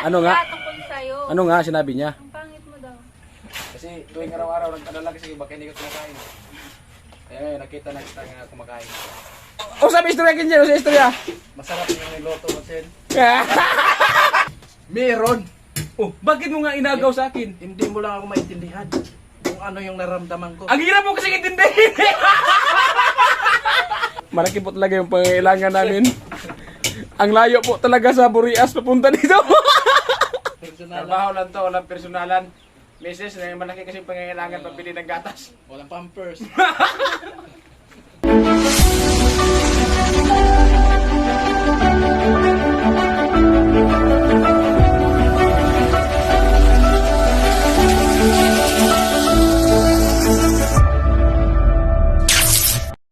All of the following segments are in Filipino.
Ano nga? Tungkol sa'yo. Ano nga sinabi niya? Ang pangit mo daw. Kasi tuwing araw-araw nagpadala kasi baka hindi ka kumakain. Kaya ngayon nakita na kita nga kumakain. O sabi istorya kinyo sa istorya. Masarap yung niloto mo, Sen. Meron. Oh, bakit mo nga inagaw sa akin? Hindi mo lang ako maintindihan kung ano yung naramdaman ko. Ang hirap mo kasi intindihin. Malaki po talaga yung pangailangan namin. Ang layo po talaga sa Burias papunta dito. Trabaho lang to, walang personalan. Mrs. na malaki kasi pangangailangan pambili ng gatas. Walang pampers.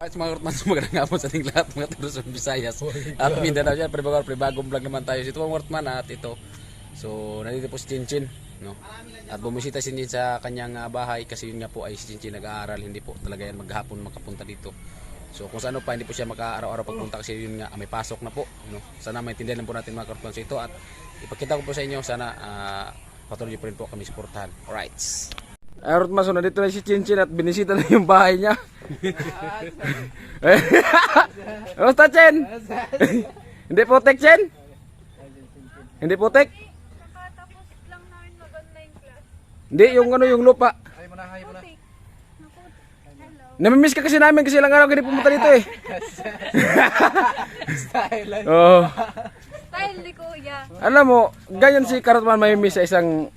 At mga kurtman, magandang hapon sa ating lahat mga taros ng Visayas at Mindanao dyan, bagong vlog naman tayo. Ito ang kurtman at ito. So, nandito po si Chinchin, no? At bumisita si Chinchin sa kanyang bahay kasi yun nga po ay si Chinchin nag-aaral, hindi po talaga yan maghapon makapunta dito. So, kung saan pa, hindi po siya maka-araw-araw pagpunta kasi yun nga may pasok na po, no? Sana maintindihan lang po natin mga kurtman. So, ito at ipakita ko po sa inyo, sana patuloy po rin po kami suportahan. Alright. Ayun, so nandito na si Chinchin at binisita na yung bahay niya. Kamusta, Chen? Hindi putek, Chen? Hindi putek? Nakatapos lang namin mag-online class. Hindi, yung ano, yung lupa. Hay mo na, hay mo na. Hello. Namimiss ka kasi namin kasi ilang araw hindi pumunta dito eh. Style. Oo. Style ni Kuya. Alam mo, ganyan si Karotman may miss sa isang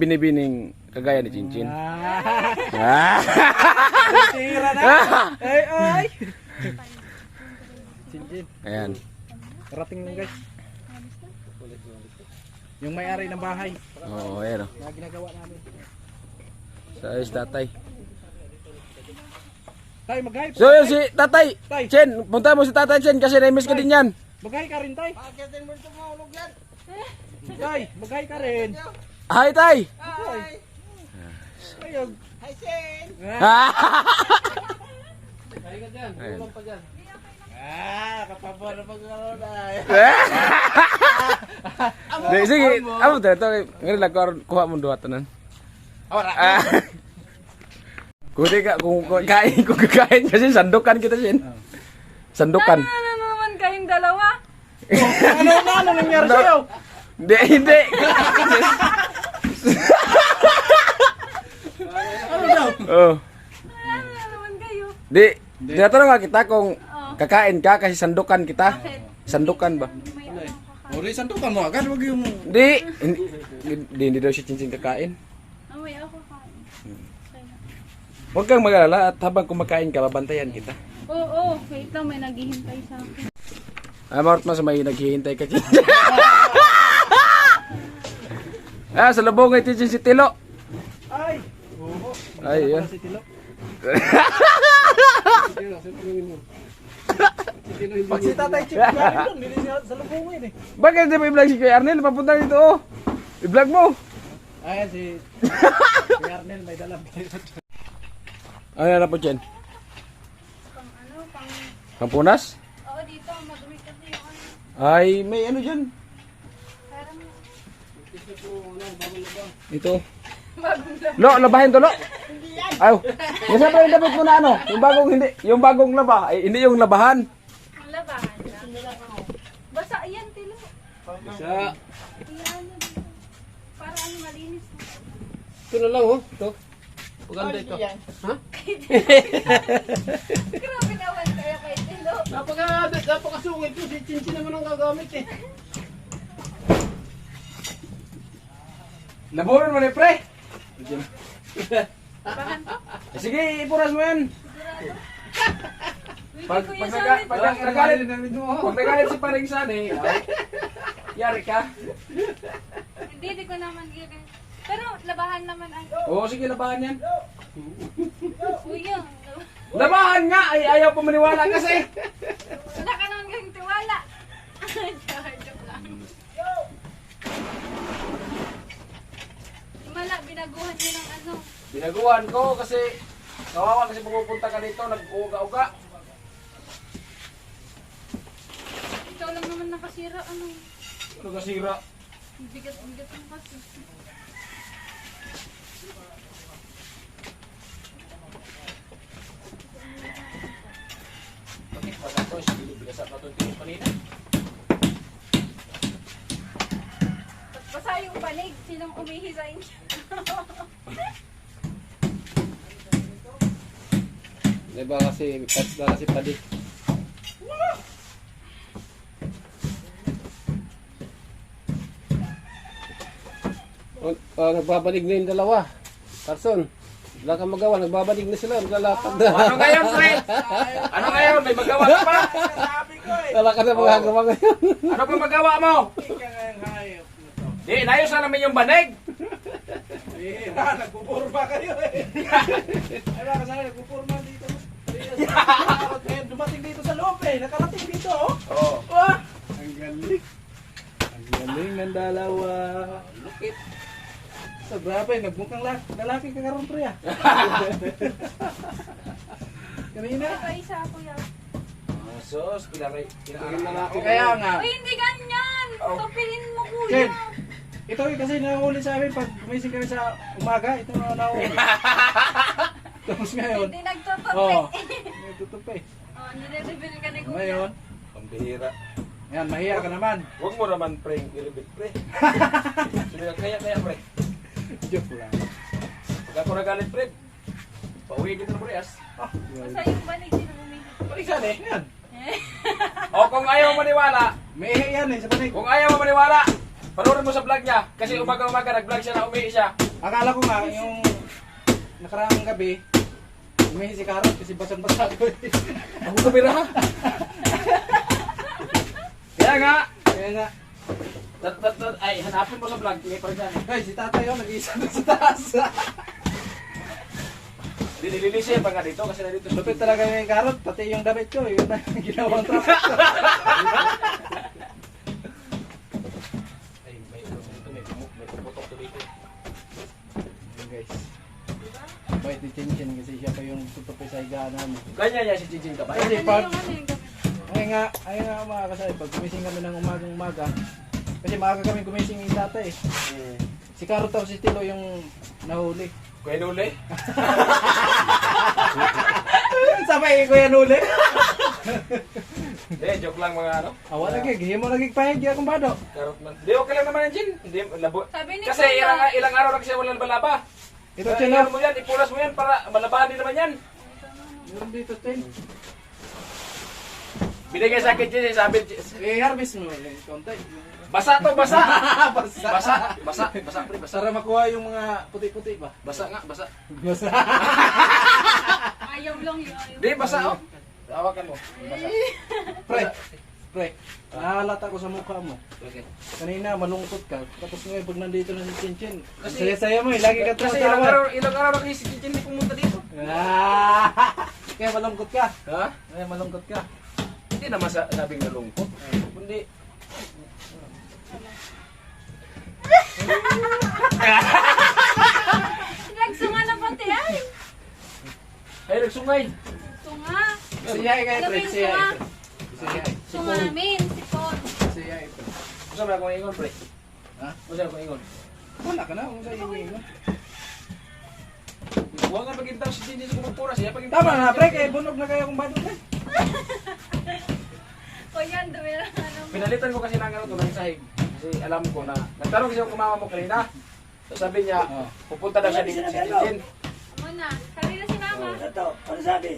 binibining kagaya ni Chinchin. Tira na. Ay, ay. Chinchin. Ayan. Karating lang guys. Yung may-ari ng bahay. Oo, ayan o. Na ginagawa namin. Sa ayos tatay. Tay, maghay. So yun si tatay. Chen, punta mo si tatay Chen kasi na-miss ka din yan. Maghay ka rin, tay. Tay, maghay ka rin. Hi tay. Ayog. Hi, Sen! Kaya ka dyan. Ayan. Tulong pa dyan. Kapabor na pag-aaral na. Sige, amo dito. Ngayon lang kuha mo duha tanan. Kundi ka kung kakain kasi sandukan kita Chen. Sandukan. Ano naman kayong dalawa? Ano nangyari sa'yo? Hindi. Ano daw? Oh. Ano naman kayo? Tinatanong nga kita kung kakain ka kasi sandukan kita. Sandukan ba? May ano kakain. Uri, sandukan mo agad. Huwag yung... Hindi daw si Chinchin kakain. May ako kakain. Huwag kang mag-alala at habang kumakain ka, babantayan kita. Oo, wait lang, may naghihintay sa akin. Marot mas may naghihintay ka Chinchin. Sa labong ay Chinchin si Tilo. Ay! Oo. Ay, yun. Si Tilo. Pag si Tatay Chip galing doon, nili siya sa lubungin eh. Bakit hindi mo i-vlog si Kuya Arnel? Papunta dito oh. I-vlog mo. Ayan si Arnel may dalang pilot. Ano na po Chen? Pang ano, pang... Pampunas? Oo, dito, madumi kasi yung ano. Ay, may ano dyan. Parang... Ito. Lo, labahin to, lo. Ayaw. Yung pa yung dapat mo na ano? Yung bagong hindi. Yung bagong laba. Ay, hindi yung labahan. Ang labahan na. Basta, ayan, tilo. Isa. Ayan, para ano, malinis na. Ito na lang oh. Ito. Maganda ito. Ha? Grabe naman kaya kay Tilo. Napakasungit ko. Si Chinchin naman ang gagamit eh. Labunan mo ni pre. Labahan to. Sige, ipuras mo yan. Pag Kuya nagalit Solid. pag nagalit si Paring Sani, yari ka. Hindi ko naman gilid. Pero labahan naman ay. Oo, sige, labahan yan. Kuya, Labahan nga! Ay, ayaw pa maniwala kasi. wala ka naman kayong tiwala. Joke lang. Mala, binaguhan niyo ng ano. Binaguhan ko kasi kawawa kasi pupunta ka dito, nag-uga-uga. Ikaw lang naman nakasira, ano. Ano kasira? Bigat-bigat ang kasi. Bakit pa to? Bilas na ito yung kanina. Basa yung panig. Sinong umihi sa inyo? Diba kasi padik. Nagbabalig na yung dalawa. Carson, wala kang magawa. Nagbabalig na sila. Naglalakad na. Ano ngayon, pre? Ano ngayon? May magawa ka pa? Lalakad na magagawa ngayon. Ano pa magawa mo? Di, inayos na namin yung banig. Nagpupurma kayo eh. Ay baka sana nagpupurma dito. Ngayon dumating dito sa loob eh. Nakarating dito oh. Oo. Wah! Ang galing. Ang galing ng dalawa. Lukit. So grabe, nagmukhang lalaki ka karon pre ah. Kanina. Ito isa ako yan. Sos, pinakarin na ako. Kaya nga. Uy, hindi ganyan! Tupilin mo, Ken, kuya! ito kasi nahuli sa amin pag gumising kami sa umaga. Ito na nahuli. Tapos ngayon. Hindi nagtutupi. Oo. May tutupi. Oh, nire-reveal ka ni kuya. Ngayon. Pambihira. Yan, mahiya ka naman. Huwag mo naman, pre, ilibit, pre. Kaya, pre. Joke lang. Pag ako nagalit, pre, pauwi kita na, pre, as. Basta yung panig, sinong umihi. Balikan eh. Yan. O kung ayaw maniwala, May yan eh sa panig. kung ayaw mo maniwala, panoorin mo sa vlog niya. Kasi umaga-umaga nag-vlog siya na umihi siya. Akala ko nga yung nakaraang gabi, umihi si Karot kasi basang-basa ko eh. Ako kabira ha. Kaya nga, Kaya nga, ay, hanapin mo sa vlog. Tingay pa rin yan. guys, si tatay yun, nag-iisa na sa taas. Nililisi pa nga dito kasi nandito siya. Lupit talaga yung Karot, pati yung damit ko, yun na yung ginawang traffic ko. Ay, may dito, may puputok to dito. Yun guys. Bait ni Chinchin kasi siya pa yung tutupi sa higaan namin. Ganyan niya si Chinchin ka ba? Kasi Ano pag, yung ano yung gamit? ayun nga mga kasay, pag gumising kami ng umagang-umaga, kasi maaga kami gumising yung tatay eh. Si Karot tapos si Tilo yung nahuli. Kuya Nuli? Sabay Kuya Nuli. Hindi, joke lang mga ano. Awa lagi, gihin mo lagi pahig akong bado. Karot man. Hindi, okay lang naman yan, Jin. Hindi, labo. Sabi ni Kasi kuya. ilang araw na kasi walang balaba. Ito Kaya Tin, iyan mo yan, ipulas mo yan para malabahan din naman yan. meron dito Tin. Binigay sa akin, Jin, sabi, I-harvest mo yung konti. basa to, basa. Basa. Basa, pre, basa. Para makuha yung mga puti-puti ba? Basa nga, basa. Basa. Ayaw lang yun. Ayaw. Hindi, basa, oh. Hawakan mo. Basa. Pre, nahalata ko sa mukha mo. Okay. Kanina malungkot ka, tapos ngayon pag nandito na si Chinchin, Kasi- saya-saya mo eh, lagi ka Kasi tumatawa. ilang araw na kasi si Jin hindi pumunta dito. Ah, kaya malungkot ka. Ha? Kaya malungkot ka. Hindi naman sabing nalungkot. Kundi, Nagsunga na pati ay. ay, nagsungay. Sunga. Siya kaya Alam mo pre, yung siya. sunga? Siya. Sunga namin, sipon. Siya ito. Gusto mo akong ingon, pre? Ha? Gusto mo akong ingon? Wala ka na, kung sa'yo yun. Huwag nga pagintang si Jin sa kumagpura. Siya pagintang. Tama na pre, kaya bunog na kayo kung badog na. O yan, dumi lang ano. Pinalitan ko kasi ng ano to, ng sahig. Kasi alam ko na, nagtanong kasi ako kumama mo kanina. So sabi niya, Oh. pupunta daw siya dito si Jin. Ano na? Sabi na si mama. Ito, ano sabi?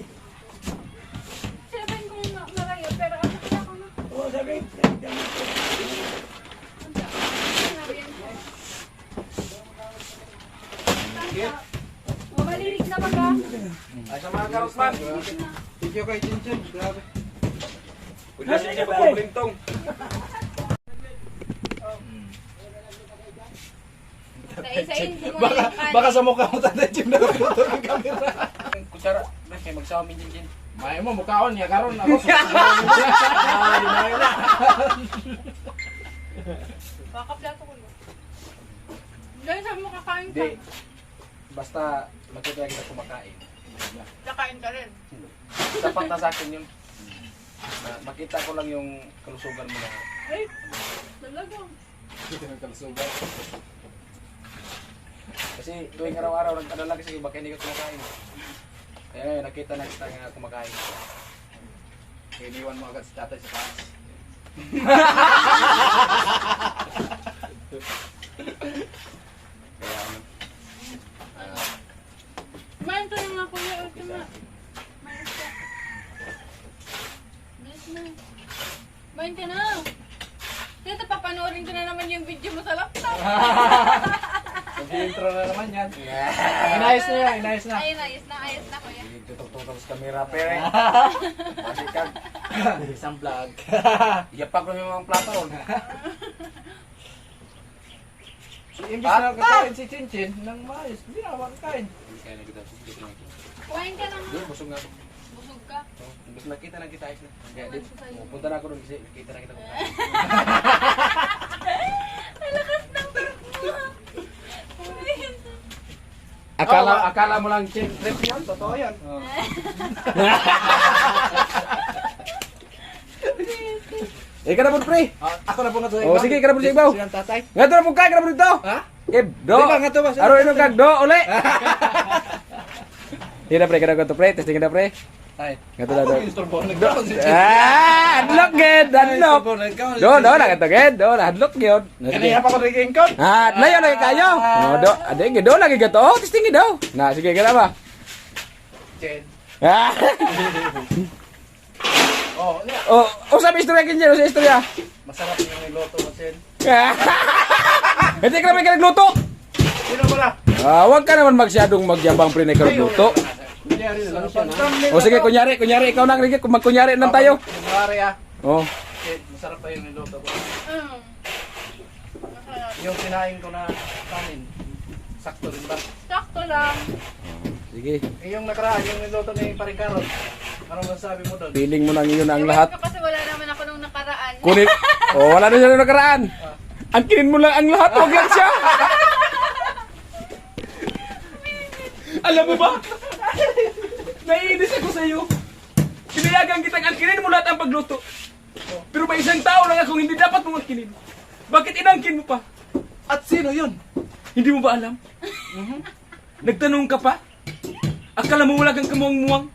Sinabihin kong marayo, pero ako ako na. Oo, sabi. Sinabihin ko. O, malilig na baga. Ay sa mga karotman. Thank you kay Chinchin, grabe. Pwede na siya pagpulintong. Isa-isahin mo Baka, yung kanin. baka sa mukha mo tatay Jim na puto ng camera. Kutsara, kaya magsawa min Jin. May mo, mukhaon niya, karon ako. Ah, dinayo na. Baka plato ko yun. Dahil sabi mo kakain ka. Hindi. Basta magkita kita kumakain. Kakain ka rin. Sapat na sa akin yun. Makita ko lang yung kalusugan mo na. Ay, talaga. Kasi tuwing araw-araw nagpadala kasi iba kaya hindi ko kumakain. Kaya ngayon nakita na kita nga kumakain. Iniwan mo agad si tatay sa taas. Kaya ano. Kumain ka na nga kuya. Ito na. Bilis na. Kumain ka na. Kaya papanoorin ko na naman yung video mo sa laptop. Mag-intro na naman yan. Inayos na yan, inayos na. Ayun, ayos na kuya. Tutok-tutok sa camera pero Masikag. Isang vlog. Iyapak ko yung mga plato ron. Imbis na kakain si Chinchin nang maayos, hindi na makakain. Kaya na kita. Kumain ka na nga. Doon, busog nga ako. Busog ka. Imbis nakita na kita ayos na. Kaya din, punta na ako doon kasi nakita na kita. Malakas ng trip mo. Akala mo lang trip yan? Totoo yan. Ka na po pre. Ako na po nga to. Oh, sige, ka na po sa ibaw. Silang tatay. Nga to na po ka na po dito. Ha? Do. Di ba nga to ba? Aro ino kag do uli. Hira pre, kada ko to pre, testing kada pre. Ay. Nga to do. Instrubo nagkaon si Chinchin. Adlock ged, adlock. Do na kato ged, do na adlock gyud. Kaniya pa ko rin ingkon. Layo lagi kayo. No, do, ade ged do lagi gato. Oh, testing gid daw. Na sige kada ba. Chen. Ah. Oh, niya. Oh, sabi istorya kinyo sa istorya. Masarap yung niloto mo, Chen. Hindi ka naman ka nagluto. Sino mo na? Huwag ka naman magsyadong magyabang pre na ikaw nagluto. Kunyari na lang siya na. O sige, kunyari ikaw na rigid, kung magkunyari lang tayo. Kunyari ah. Oh. Chen, masarap pa yung niloto ko. Masarap. Yung kinain ko na kanin. Sakto rin ba? Sakto lang. Sige, Yung nakaraan, yung niloto ni Parikarot. Anong masasabi mo doon? feeling mo lang yun ang lahat. Kasi wala naman ako nung nakaraan. Kunin. Oh, wala na siya nung nakaraan. Ang kinin mo lang ang lahat, huwag lang siya. Alam mo ba? Naiinis ako sa iyo. Pinayagan kitang angkinin mo lahat ang pagluto. Pero may isang tao lang akong hindi dapat mong angkinin. Bakit inangkin mo pa? At sino yun? Hindi mo ba alam? Nagtanong ka pa? Akala mo wala kang kamuang-muang?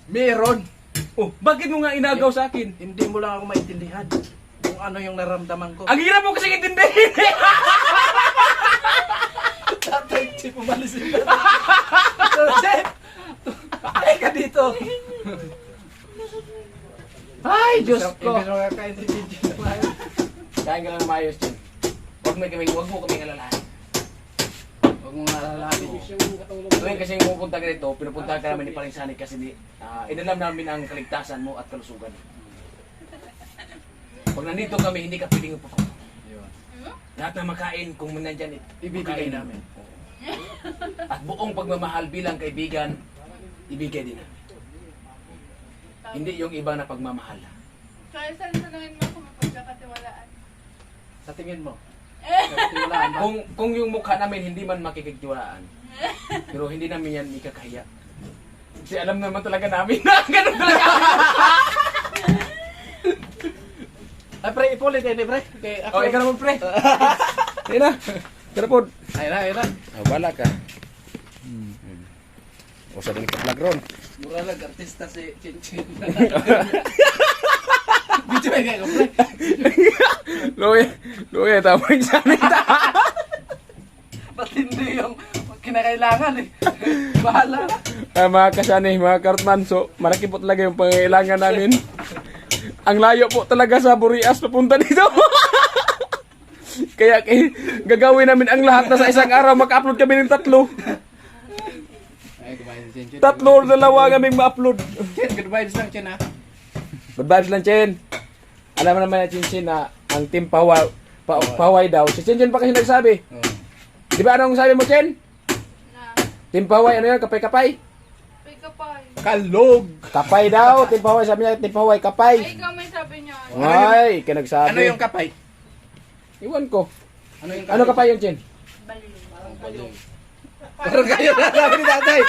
Meron. Oh, bakit mo nga inagaw sa akin? Hindi mo lang ako maintindihan kung ano yung naramdaman ko. Ang hirap mo kasi intindihin. Tatay, si pumalis yung tatay. Ay ka dito. Ay, Diyos ko. Imbis mo kakain si Chinchin. Kain ka lang na maayos, Chin. Huwag mo kaming alalahan. Huwag mong nalalabi. Tuwing kasi pupunta ka dito, pinupunta ka namin ni Paring Sani kasi inalam namin ang kaligtasan mo at kalusugan. Pag nandito kami, hindi ka pwedeng upuko. Lahat na makain, kung nandyan, Ibibigay namin. At buong pagmamahal bilang kaibigan, ibigay din namin. Hindi yung iba na pagmamahal. Kaya saan tanungin mo kung mapagkakatiwalaan? Sa tingin mo? Katiwalaan ba? Kung yung mukha namin hindi man makikitiwalaan, pero hindi namin yan ikakahiya. Kasi alam naman talaga namin na ganun talaga. Ay, pre, ipulit eh, pre. Okay, ako. Oh, ikaw naman pre. Ayun na. Karapod. Ayun na, ayun na. Oh, bala ka. O sa ding vlog ron. Mura lang, artista si Chinchin. Video eh, kayo, pre. Loy, tama yung sanita. Ba't hindi yung kinakailangan eh. Bahala na. Mga kasani, mga kartman, so malaki po talaga yung pangailangan namin. Ang layo po talaga sa Burias papunta dito. Kaya gagawin namin ang lahat na sa isang araw mag-upload kami ng 3. Ay, kumain si Chinchin. 3 o 2 kaming ma-upload. Chin, good vibes lang, Chin, ha? Good vibes lang, Chen. Alam mo naman na Chinchin na ang team Paway daw. Si Chinchin pa kasi nagsabi. Di ba anong sabi mo, Chen? Na, Team Paway, ano yun? Kapay-kapay? pick up ay. Kalog! Kapay daw. Team Paway, sabi niya, Team Paway, Ay, kapay. ikaw may sabi niya. Ay, kinagsabi. Ano yung kapay? Iwan ko. Ano yung Ano kapay yun, Chen? Baliw. Parang kayo na sabi ni tatay.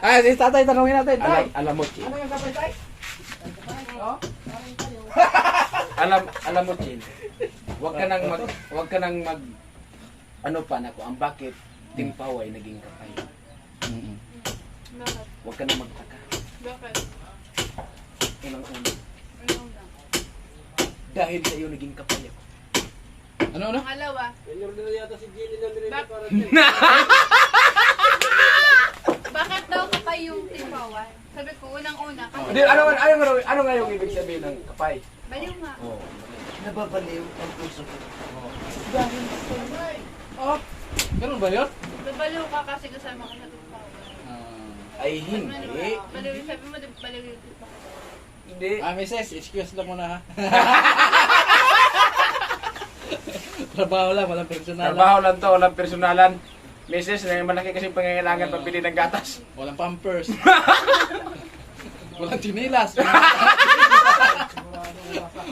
Ay, si tatay, tanongin natin. Tay, Alam mo, Chen. ano yung kapay, tay? Alam mo, Chen. Wag ka nang mag ano pa na ang bakit timpaway naging kapay. Bakit? Wag ka nang magtaka. Bakit? Unang-una, Ano na? dahil sa iyo naging kapay ako. Ano? Pangalawa. Bakit daw kapay yung timpawan? Sabi ko, unang-una. Kasi Hindi, ano nga yung ibig sabihin ng kapay? baliw nga. Oh. Nababaliw ang puso ko. Oh, ganun ba yun? Babaliw ka kasi kasama ka sa timpawan. Ay, hindi. Baliw, sabi mo, di ba baliw yung timpawan? Hindi. Mrs. Excuse lang muna ha. Trabaho lang, walang personal. Trabaho lang to, walang personalan. Mrs. Malaki kasi pangangailangan pambili ng gatas. Walang pampers. Walang chinilas.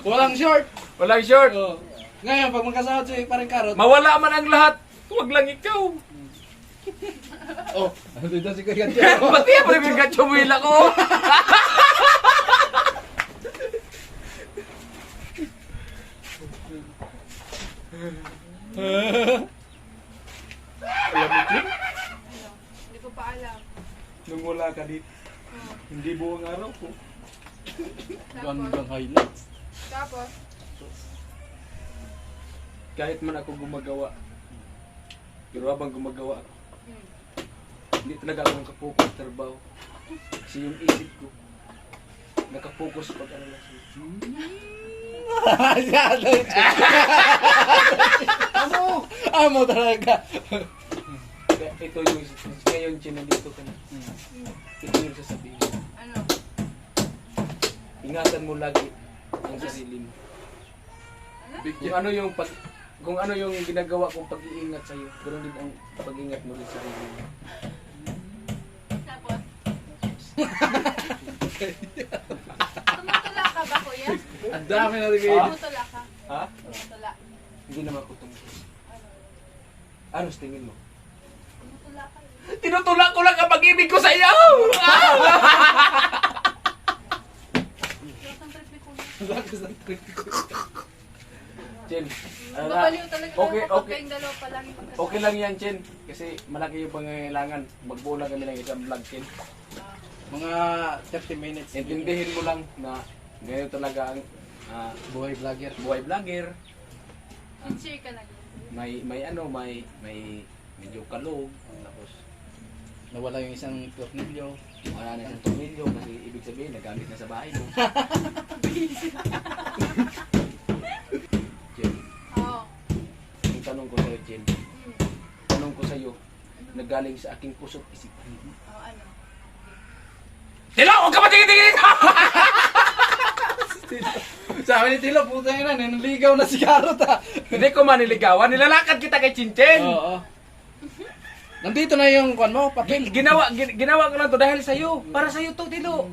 Walang short. Walang short. Oh. Ngayon, pag magkasahod si parang karot. Mawala man ang lahat. Huwag lang ikaw. Oh, dito si Kuya Gatyo. Pati ako yung gatsumila ko. Alam mo, Jim? Hindi ko pa alam. Nung wala ka dito, hindi buong araw ko. Gandang highlights. Tapos, Kahit man ako gumagawa, pero habang gumagawa ako, hindi talaga ako nakapokus sa trabaho. Kasi yung isip ko, nakapokus pag ano lang siya. Amo talaga. Kaya ito yung, ngayon dito ka na. Ito yung sasabihin. ano? Ingatan mo lagi ang sarili mo. Kung ano yung ginagawa kong pag-iingat sa iyo, ganoon din ang pag-ingat mo rin sa sarili mo. Tapos? Tumutula ka ba, kuya? Ang dami na rin. Tumutula ka? Ha? Tumutula. Hindi naman ako tungkol. Ano? Ano sa tingin mo? Tumutula ka. Tinutulak ko lang ang pag-ibig ko sa iyo! Lakas ng trip ni kuya. Chen, Babaliw talaga okay, ako pag okay. kayong dalawa pa lang. Okay lang yan, Chen. Kasi malaki yung pangangailangan. Magbuo lang kami ng isang vlog, Chen. Mga 30 minutes. Intindihin mo lang na ngayon talaga ang Buhay vlogger. buhay vlogger. Share ka na. May medyo kalog. Tapos Nawala yung isang tornilyo. wala na siyang tornilyo kasi ibig sabihin nagamit na sa bahay mo. Chen, Oo. yung tanong ko sa'yo, Chen. Tanong ko sa'yo, nagaling sa aking puso't isipan. Oo, ano? Tilo! Huwag ka matingin-tingin! Sabi ni Tilo, puta yun na, naniligaw na si Karot ha. Hindi ko maniligawan. Nilalakad kita kay Chinchin. Oo. Nandito na yung kwan mo, papel. Ginawa ko lang to dahil sa'yo. Para sa'yo to, Tilo.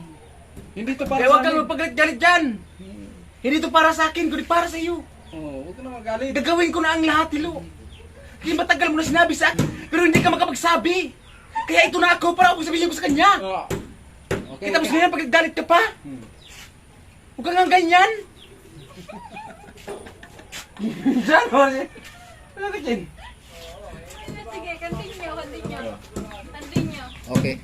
Hindi to para Kaya huwag sa kang amin. magpagalit-galit dyan. Hindi to para sa akin, kundi para sa'yo. Oo, huwag ka na magalit. Gagawin ko na ang lahat, Tilo. Kasi matagal mo na sinabi sa akin, pero hindi ka makapagsabi. Kaya ito na ako para ako sabihin ko sa kanya. Oo. Okay, Kita mo ngayon, pag nagdalit ka pa. Huwag kang nga ganyan. Diyan, ano ka, Chen? Sige, continue. Continue. Okay.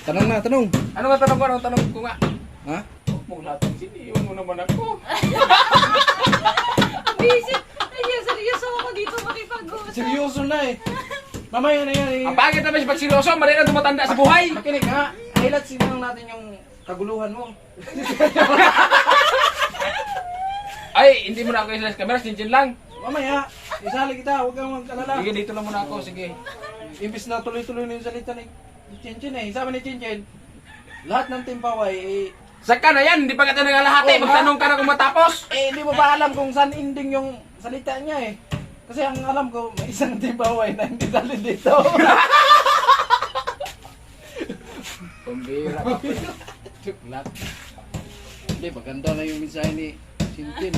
Tanong na, tanong. Ano nga tanong ko? Anong tanong ko nga? Ha? Huwag lahat ng siniiwan mo naman ako. Busy. Ay, seryoso ako dito makipag-usap. Seryoso na eh. Mamaya na yan eh. Ang pangit naman si pag seryoso, mali na tumatanda sa buhay. Makinig ha. Highlight sinang natin yung kaguluhan mo. Ay, hindi mo na ako isa sa camera, Chinchin lang. Mamaya, isali kita, huwag kang mag-alala. Sige, dito lang muna ako, sige. Imbis na tuloy-tuloy na yung salita ni Chinchin eh. Sabi ni Chinchin, lahat ng timpaway eh, Saka na yan, hindi pa kita nangalahati. Oh, Magtanong ka na kung matapos. hindi mo ba alam kung saan ending yung salita niya eh. Kasi ang alam ko, may isang timpaway na hindi dali dito. Pambira ka. Lahat. Hindi, maganda na yung mensahe ni Chinchin.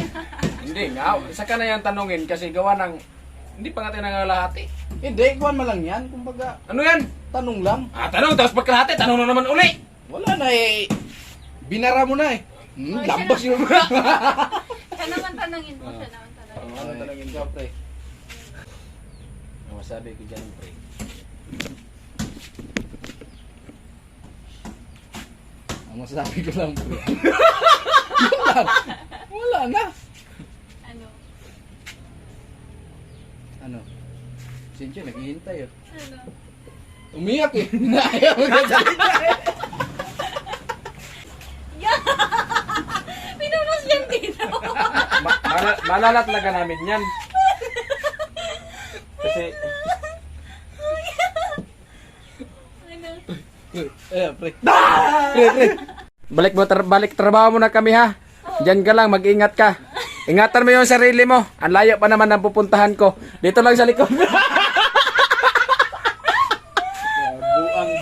Hindi nga, saka na yan tanungin kasi gawa ng hindi pa natin nangalahati. Hindi, kuhan mo lang yan. Kumbaga, Ano yan? tanong lang. Tanong, tapos pagkalahati, tanong na naman uli. Wala na eh. Binara mo na eh. Oh, Lambas yung... Siya naman tanongin mo. Siya naman tanongin. Ano talagang ikaw, pre? Ang masabi ko dyan, pre. Ang masasabi ko lang, pre. Wala na. Ano? Ano? Sinche, naghihintay yun. Ano? Umiyak eh. Ayaw mo na salita eh. Yeah! Pinunos yan dito. Malala talaga namin yan. Kasi, Ano? Pre. Pre. Balik trabaho mo na kami ha. Diyan ka lang, mag-ingat ka. Ingatan mo yung sarili mo. Ang layo pa naman ang pupuntahan ko. Dito lang sa likod.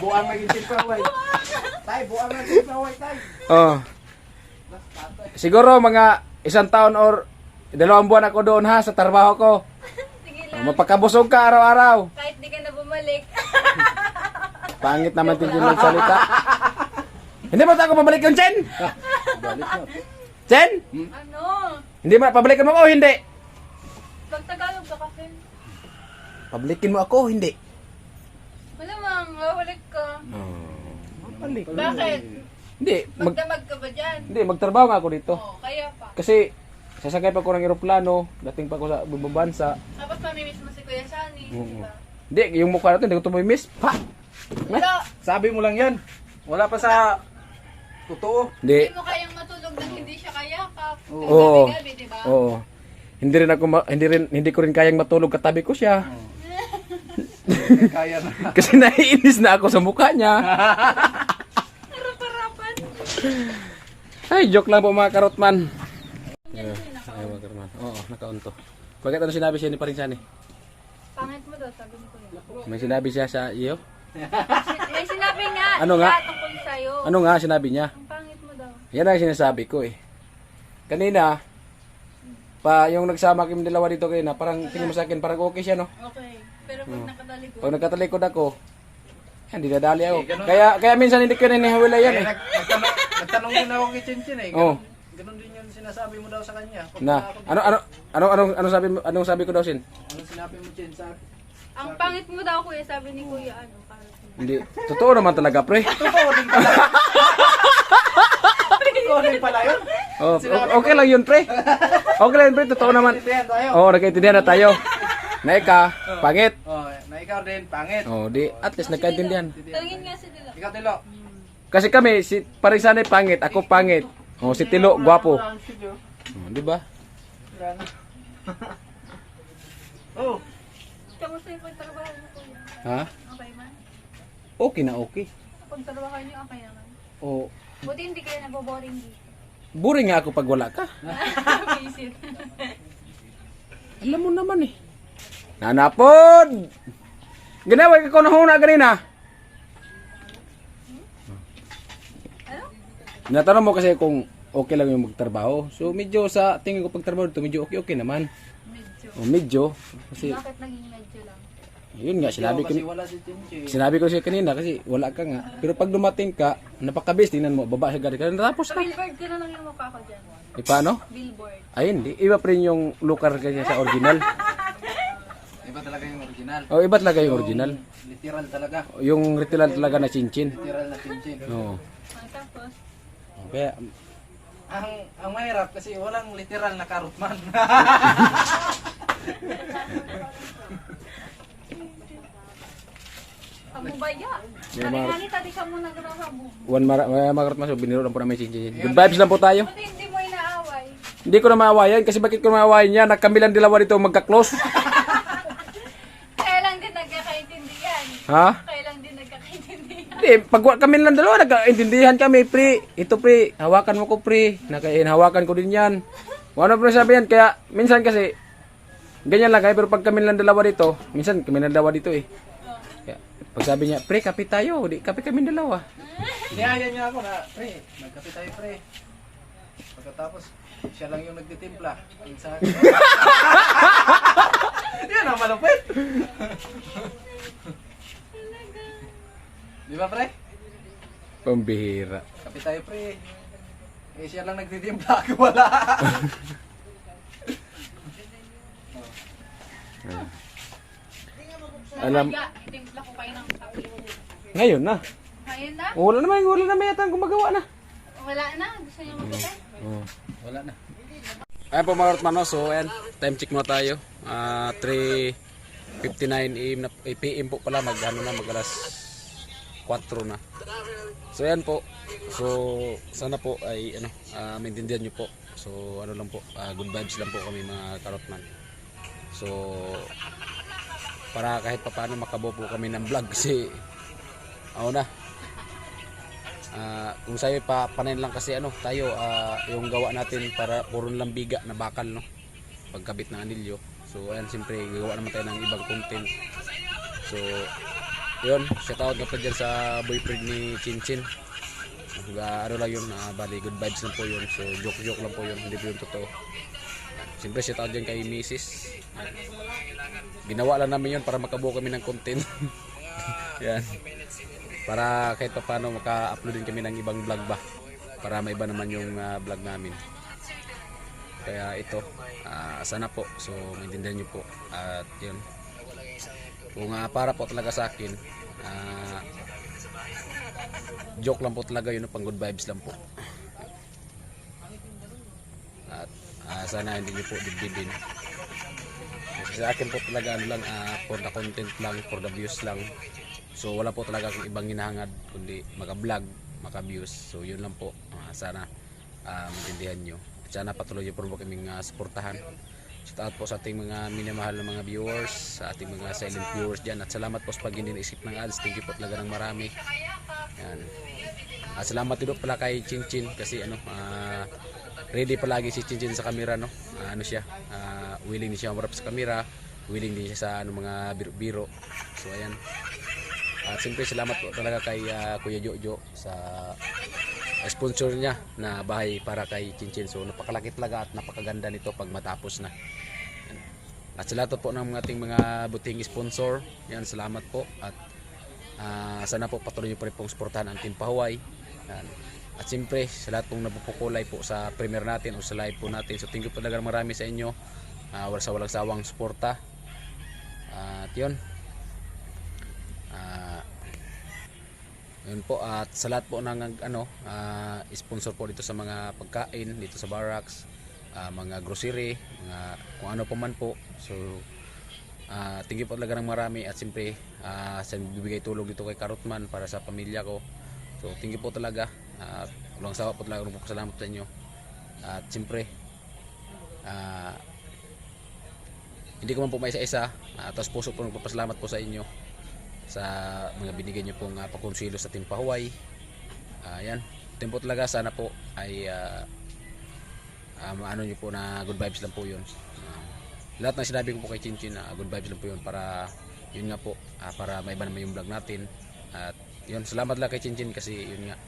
Buang maging tipaway. Tay, buang maging tipaway, tay. Oh. Siguro mga 1 taon or 2 buwan ako doon ha sa trabaho ko. Sige Oh, lang. mapakabusog ka araw-araw. Kahit di ka na bumalik. Pangit naman din yung salita. Hindi mo ako pabalik yung Chen? Balik mo. Chen? Ano? Hindi mo pabalikan mo ako o hindi? Pag Tagalog ka kasi. Pabalikin mo ako o hindi? Malamang, mawalik ka. Balik. Bakit? Hindi, Magdamag ka ba dyan? hindi magtrabaho nga ako dito. Oo, kaya pa. Kasi sasakay pa ako ng eroplano, dating pa ako sa ibang bansa. Tapos mamimiss mo si Kuya Shani, di ba? Hindi, yung mukha natin, hindi ko ito may miss. Pa! Wala. Sabi mo lang yan. Wala pa sa totoo. Hindi. Hindi mo kayang matulog nang hindi siya kayakap. Oo. Gabi-gabi, di ba? Oo. Hindi rin ako hindi ko rin kayang matulog katabi ko siya. Kaya na. Kasi naiinis na ako sa mukha niya. Harap-harapan. Ay, joke lang po mga karotman. Ay, mga karotman. Oo, nakaunto. Bakit ano sinabi siya ni Paring Sani? Pangit mo daw, sabi ni Kuya. May sinabi siya sa iyo? May sinabi nga. Ano nga? siya tungkol sa'yo. Ano nga sinabi niya? Ang pangit mo daw. Yan ang sinasabi ko eh. Kanina, yung nagsama kami dalawa dito kanina, parang tingin mo sa akin, parang okay siya, no? Okay. Pero pag nakatalikod. Pag nagkatalikod ako, yan, dinadali ako. Kaya minsan hindi ko nanihawila yan eh. Nagtanong din ako kay Chinchin eh. Oo. Ganun din yung sinasabi mo daw sa kanya. Pag Na, anong sabi ko daw sin? Anong sinabi mo, Chin, sa Ang pangit mo daw, Kuya, sabi ni Kuya, ano, para sa Hindi, totoo naman talaga, pre. totoo din pala. Totoo din pala yun. Oh, okay lang yun, pre. Okay lang yun, pre, totoo naman. Intindihan tayo. Oo, nagkaintindihan na tayo. Naika, pangit. Oh, na ikaw din, pangit. Oh, di, at least nagkaintindihan. Tangin nga si Dilo. Ikaw, Tilo. Kasi kami, si Paring Sanay pangit, ako pangit. Oh, si Tilo, gwapo. Oh, di ba? Oh, Kamusta yung pagtrabaho mo, Kuya? Ha? Okay man? Okay na okay. Pagtrabaho niyo, okay naman. Oh, Buti hindi kayo naboboring dito. boring nga ako pag wala ka. Visit. Alam mo naman eh. Nanapod! Ginawa ko na huna ganina. Ano? Natanong mo kasi kung okay lang yung magtrabaho. So medyo sa tingin ko pagtrabaho dito, medyo okay naman. Medyo. O medyo. Kasi Bakit naging medyo lang? yun nga, kasi wala si Chinchin. sinabi ko siya kanina kasi wala ka nga. Pero pag dumating ka, napakabis, tingnan mo, baba siya gari ka. Natapos Sa na. billboard ko na lang yung mukha ko dyan. E paano? Billboard. Ay hindi, iba pa rin yung lugar kanya sa original. Iba talaga yung original. O iba talaga yung original. Literal talaga. Yung ritual talaga na chinchin. Literal na Chinchin. Oo. Tapos, Kaya, Ang mahirap kasi walang literal na karutman. pagmubaya. Yung mga- Hari-hari tadi ka muna grabe. makarot maso, biniro lang po namin chinchin. Good vibes lang po tayo. Buti hindi mo inaaway. Hindi ko na maawayan kasi bakit ko maawayan yan? Kami lang dalawa dito magka-close. Kaya lang din nagkakaintindihan. Ha? Kaya lang din nagkakaintindihan. Hindi, pag kami lang dalawa, nagkaintindihan kami, pre. Ito, pre, hawakan mo ko, pre. Hawakan ko din yan. Ano po sabi yan? Kaya, minsan kasi, ganyan lang kayo, pero pag kami lang dalawa dito, minsan kami lang dalawa dito eh. Kaya, pag sabi niya, pre, kape tayo. Di, kape kami dalawa. Inihaya niya ako na, pre, magkape tayo, pre. Pagkatapos, siya lang yung nagtitimpla. Ang sa akin. Yan ang malupit. Di ba, pre? Pambihira. Kape tayo, pre. Eh, siya lang nagtitimpla. Ako wala. Alam- Mamaya, timpla ko kayo ng kape. Ngayon na. Ngayon na? Wala naman yata ang gumagawa na. Wala na. Gusto niyo magkape? Wala na. Ayan po mga Rotman, no? So ayan, time check muna tayo. 3:59 PM po pala, mag alas 4 na. So ayan po. So sana po ay maintindihan nyo po. So ano lang po, good vibes lang po kami mga Karotman. So para kahit papaano makabuo po kami ng vlog kasi na. Kung sa'yo panayin lang kasi tayo yung gawa natin para puro lang biga na bakal, no, pagkabit ng anilyo. So ayan, siyempre gagawa naman tayo ng ibang content. So yun, shout out na pa dyan sa boyfriend ni Chinchin. Ano lang yun, bali good vibes lang po yun. So joke lang po yun, hindi po yun totoo. Siyempre shout out dyan kay Mrs. Ginawa lang namin yun para makabuo kami ng content. Yan, para kahit pa paano maka-upload din kami ng ibang vlog ba, para maiba naman yung vlog namin. Kaya ito, sana po, so maintindihan nyo po. At yun, kung para po talaga sa akin, joke lang po talaga yun, pang good vibes lang po. At sana hindi nyo po dibdibin. Kasi sa akin po talaga for the content lang, for the views lang. So wala po talaga akong ibang hinahangad kundi maka-vlog, maka-views. So yun lang po. Sana maintindihan nyo. At sana patuloy nyo po kaming suportahan. Shout out po sa ating mga minamahal na mga viewers, sa ating mga silent viewers dyan. At salamat po sa pag isip ng ads. Thank you po talaga ng marami. Yan. At salamat din po pala kay Chinchin kasi ready palagi si Chinchin sa camera, no. Willing din siya umarap sa camera, willing din siya sa mga biro-biro. So ayan. At siyempre salamat po talaga kay Kuya Jojo sa sponsor niya na bahay para kay Chinchin. So napakalaki talaga at napakaganda nito pag matapos na. At sa lahat po ng ating mga buting sponsor, yan, salamat po. At sana po patuloy niyo pa rin pong suportahan ang Team Pahuway. Yan. At siyempre sa lahat pong napupukulay po sa premiere natin o sa live po natin. So thank you po talaga marami sa inyo. Walang sawang suporta. At yun. Yun po, at sa lahat po ng sponsor po dito sa mga pagkain dito sa barracks, mga grocery, mga kung ano pa man po. So thank you po talaga ng marami. At siyempre sa bibigay tulong dito kay Karotman para sa pamilya ko. So thank you po talaga. Walang sawa po talaga po salamat sa inyo. At siyempre hindi ko man po maisa-isa, tapos puso po nagpapasalamat po sa inyo sa mga binigay nyo pong pakonsilo sa Team Pahuway. Yan, tempo talaga, sana po ay maano nyo po na good vibes lang po yun. Lahat ng sinabi ko po kay Chinchin, good vibes lang po yun para yun nga po, para maiba naman yung vlog natin. At yun, salamat lang kay Chinchin kasi yun nga,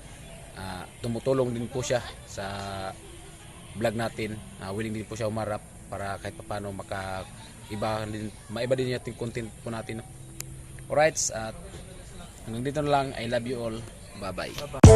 tumutulong din po siya sa vlog natin. Willing din po siya umarap para kahit paano maiba din yung content po natin, no? Alright, at hanggang dito na lang. I love you all. Bye bye.